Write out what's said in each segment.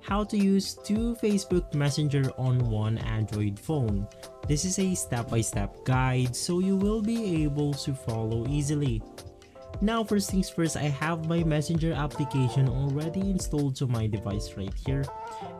how to use two Facebook Messenger on one Android phone. This is a step-by-step guide so you will be able to follow easily. Now first things first, I have my Messenger application already installed to my device right here,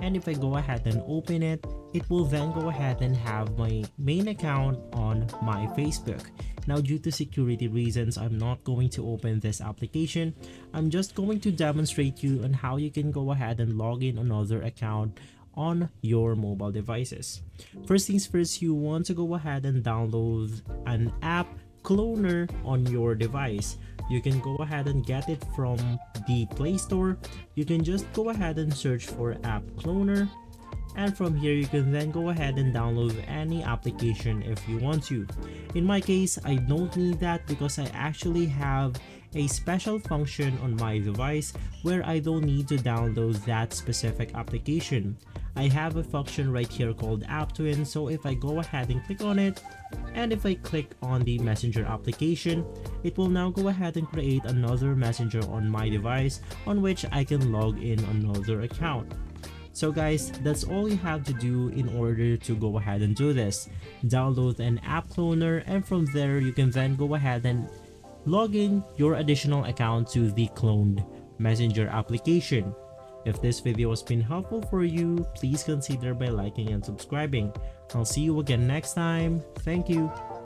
and if I go ahead and open it, it will then go ahead and have my main account on my Facebook. Now due to security reasons, I'm not going to open this application. I'm just going to demonstrate you on how you can go ahead and log in another account on your mobile devices. First things first, you want to go ahead and download an app cloner on your device. You can go ahead and get it from the Play Store. You can just go ahead and search for app cloner, and from here you can then go ahead and download any application if you want to. In my case, I don't need that because I actually have a special function on my device where I don't need to download that specific application. I have a function right here called AppTwin, so if I go ahead and click on it, and if I click on the Messenger application, it will now go ahead and create another messenger on my device on which I can log in another account. So guys, that's all you have to do in order to go ahead and do this. Download an app cloner, and from there you can then go ahead and log in your additional account to the cloned Messenger application. If this video has been helpful for you, please consider by liking and subscribing. I'll see you again next time. Thank you.